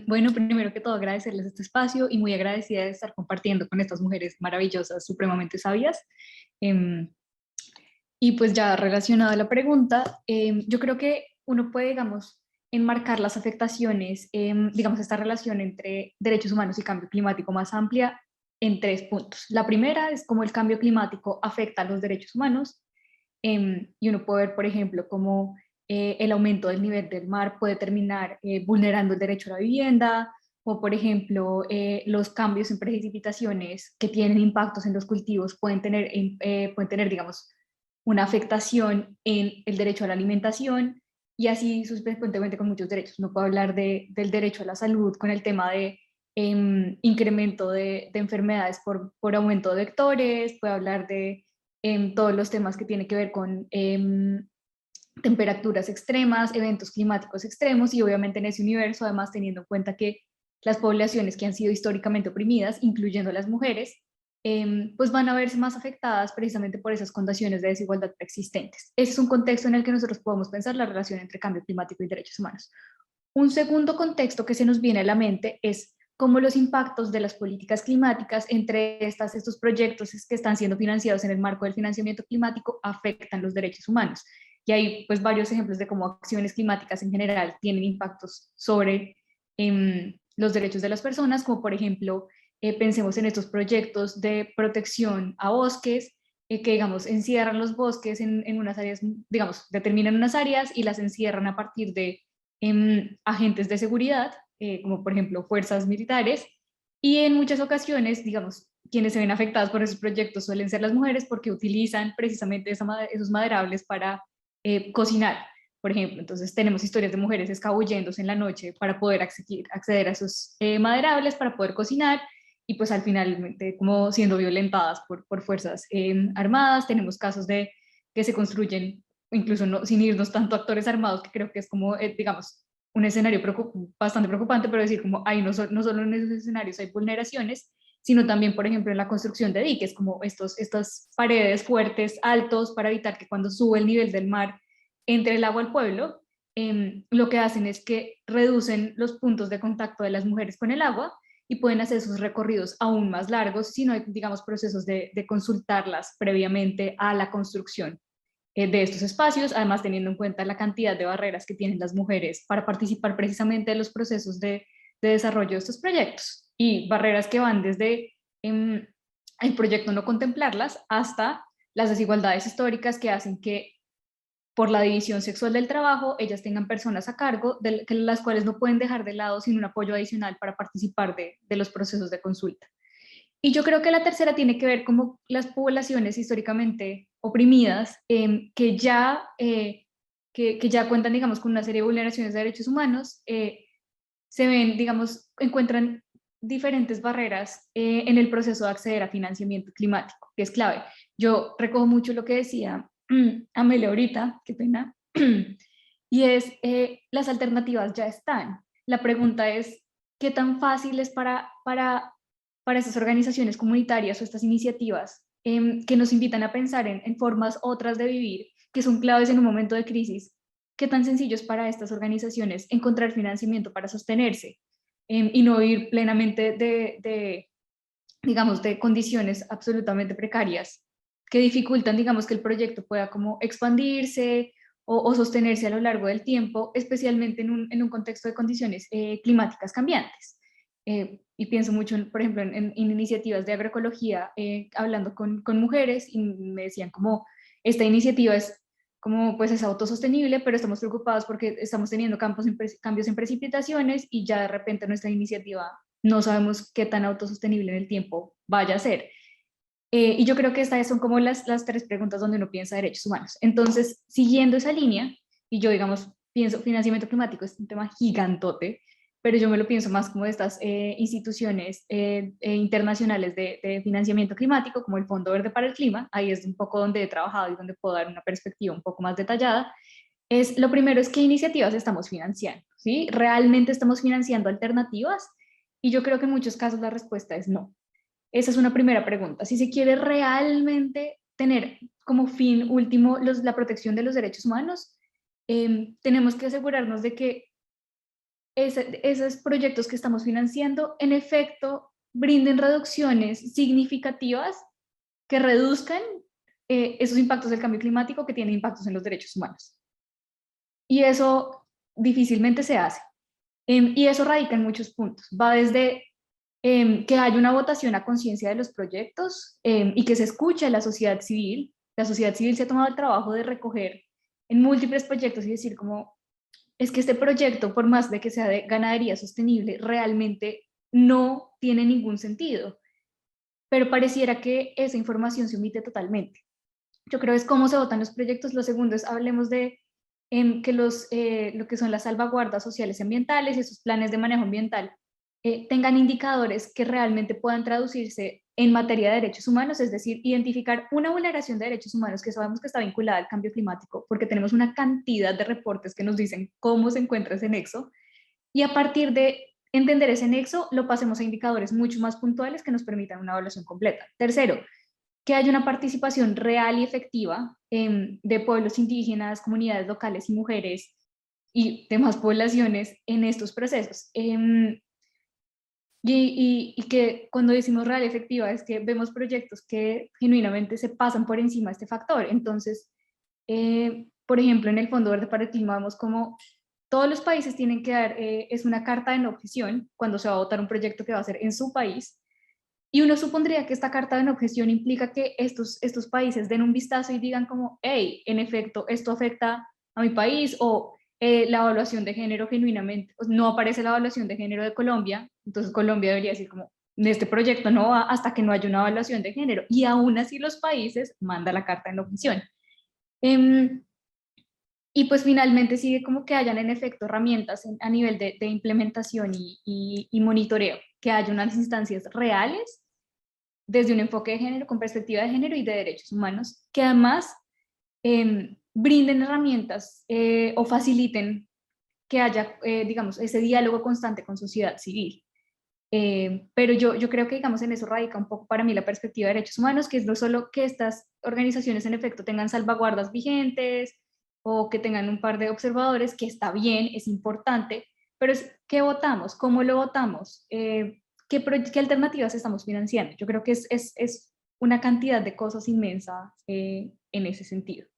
Bueno, primero que todo agradecerles este espacio y muy agradecida de estar compartiendo con estas mujeres maravillosas, supremamente sabias. Em, y pues ya relacionado a la pregunta, yo creo que uno puede, digamos, enmarcar las afectaciones, digamos, esta relación entre derechos humanos y cambio climático más amplia en tres puntos. La primera es cómo el cambio climático afecta a los derechos humanos. Y uno puede ver, por ejemplo, cómo el aumento del nivel del mar puede terminar vulnerando el derecho a la vivienda, o por ejemplo, los cambios en precipitaciones que tienen impactos en los cultivos pueden tener, digamos, una afectación en el derecho a la alimentación y así subsecuentemente con muchos derechos. No puedo hablar del derecho a la salud con el tema de incremento de enfermedades por aumento de vectores, puedo hablar de todos los temas que tienen que ver con temperaturas extremas, eventos climáticos extremos y obviamente en ese universo, además teniendo en cuenta que las poblaciones que han sido históricamente oprimidas, incluyendo las mujeres, pues van a verse más afectadas precisamente por esas condiciones de desigualdad preexistentes. Ese es un contexto en el que nosotros podemos pensar la relación entre cambio climático y derechos humanos. Un segundo contexto que se nos viene a la mente es cómo los impactos de las políticas climáticas, entre estos proyectos que están siendo financiados en el marco del financiamiento climático, afectan los derechos humanos. Y hay pues varios ejemplos de cómo acciones climáticas en general tienen impactos sobre los derechos de las personas, como por ejemplo, pensemos en estos proyectos de protección a bosques, que digamos encierran los bosques en unas áreas, digamos, determinan unas áreas y las encierran a partir de agentes de seguridad, como por ejemplo fuerzas militares, y en muchas ocasiones, digamos, quienes se ven afectadas por esos proyectos suelen ser las mujeres porque utilizan precisamente esos maderables para cocinar, por ejemplo. Entonces tenemos historias de mujeres escabulléndose en la noche para poder acceder a esos maderables, para poder cocinar, y pues al finalmente como siendo violentadas por fuerzas armadas. Tenemos casos de que se construyen incluso no, sin irnos tanto a actores armados, que creo que es como, digamos, un escenario bastante preocupante, pero decir como, no, no solo en esos escenarios hay vulneraciones, sino también, por ejemplo, en la construcción de diques, como estas paredes fuertes, altos, para evitar que cuando sube el nivel del mar entre el agua al pueblo, lo que hacen es que reducen los puntos de contacto de las mujeres con el agua y pueden hacer sus recorridos aún más largos si no hay, digamos, procesos de consultarlas previamente a la construcción de estos espacios, además teniendo en cuenta la cantidad de barreras que tienen las mujeres para participar precisamente en los procesos de desarrollo de estos proyectos y barreras que van desde el proyecto no contemplarlas hasta las desigualdades históricas que hacen que por la división sexual del trabajo, ellas tengan personas a cargo, las cuales no pueden dejar de lado sin un apoyo adicional para participar de los procesos de consulta. Y yo creo que la tercera tiene que ver con las poblaciones históricamente oprimidas, que ya cuentan, digamos, con una serie de vulneraciones de derechos humanos, se ven, digamos, encuentran diferentes barreras en el proceso de acceder a financiamiento climático, que es clave. Yo recojo mucho lo que decía Amelia ahorita, qué pena, y es, las alternativas ya están. La pregunta es, ¿qué tan fácil es para estas organizaciones comunitarias o estas iniciativas que nos invitan a pensar en formas otras de vivir, que son claves en un momento de crisis? ¿Qué tan sencillo es para estas organizaciones encontrar financiamiento para sostenerse y no ir plenamente digamos, de condiciones absolutamente precarias que dificultan, digamos, que el proyecto pueda como expandirse o sostenerse a lo largo del tiempo, especialmente en un contexto de condiciones climáticas cambiantes? Y pienso mucho, por ejemplo, en iniciativas de agroecología, hablando con mujeres, y me decían como, esta iniciativa es como pues es autosostenible, pero estamos preocupados porque estamos teniendo cambios en precipitaciones y ya de repente nuestra iniciativa no sabemos qué tan autosostenible en el tiempo vaya a ser. Y yo creo que estas son como las tres preguntas donde uno piensa derechos humanos. Entonces, siguiendo esa línea, y yo, digamos, pienso financiamiento climático es un tema gigantote, pero yo me lo pienso más como de estas instituciones internacionales de financiamiento climático, como el Fondo Verde para el Clima. Ahí es un poco donde he trabajado y donde puedo dar una perspectiva un poco más detallada. Lo primero es qué iniciativas estamos financiando, ¿sí? ¿Realmente estamos financiando alternativas? Y yo creo que en muchos casos la respuesta es no. Esa es una primera pregunta. Si se quiere realmente tener como fin último la protección de los derechos humanos, tenemos que asegurarnos de que esos proyectos que estamos financiando en efecto brinden reducciones significativas que reduzcan esos impactos del cambio climático que tienen impactos en los derechos humanos. Y eso difícilmente se hace. Y eso radica en muchos puntos. Va desde que haya una votación a conciencia de los proyectos y que se escuche a la sociedad civil. La sociedad civil se ha tomado el trabajo de recoger en múltiples proyectos y decir como, es que este proyecto, por más de que sea de ganadería sostenible, realmente no tiene ningún sentido. Pero pareciera que esa información se omite totalmente. Yo creo que es cómo se votan los proyectos. Lo segundo es, hablemos de que lo que son las salvaguardas sociales y ambientales y esos planes de manejo ambiental tengan indicadores que realmente puedan traducirse en materia de derechos humanos, es decir, identificar una vulneración de derechos humanos que sabemos que está vinculada al cambio climático, porque tenemos una cantidad de reportes que nos dicen cómo se encuentra ese nexo, y a partir de entender ese nexo, lo pasemos a indicadores mucho más puntuales que nos permitan una evaluación completa. Tercero, que haya una participación real y efectiva de pueblos indígenas, comunidades locales y mujeres y demás poblaciones en estos procesos. Y que cuando decimos real y efectiva es que vemos proyectos que genuinamente se pasan por encima de este factor. Entonces, por ejemplo, en el Fondo Verde para el Clima vemos como todos los países tienen que dar, es una carta de no objeción cuando se va a votar un proyecto que va a ser en su país. Y uno supondría que esta carta de no objeción implica que estos países den un vistazo y digan como, hey, en efecto, esto afecta a mi país, o la evaluación de género genuinamente, no aparece la evaluación de género de Colombia, entonces Colombia debería decir como, en este proyecto no va hasta que no haya una evaluación de género, y aún así los países mandan la carta de no objeción. Eh, y pues finalmente sigue como que hayan en efecto herramientas a nivel de implementación y monitoreo, que haya unas instancias reales desde un enfoque de género, con perspectiva de género y de derechos humanos, que además brinden herramientas o faciliten que haya, digamos, ese diálogo constante con sociedad civil. Pero yo creo que, digamos, en eso radica un poco para mí la perspectiva de derechos humanos, que es no solo que estas organizaciones en efecto tengan salvaguardas vigentes o que tengan un par de observadores, que está bien, es importante, pero es qué votamos, cómo lo votamos, qué alternativas estamos financiando. Yo creo que es una cantidad de cosas inmensa en ese sentido.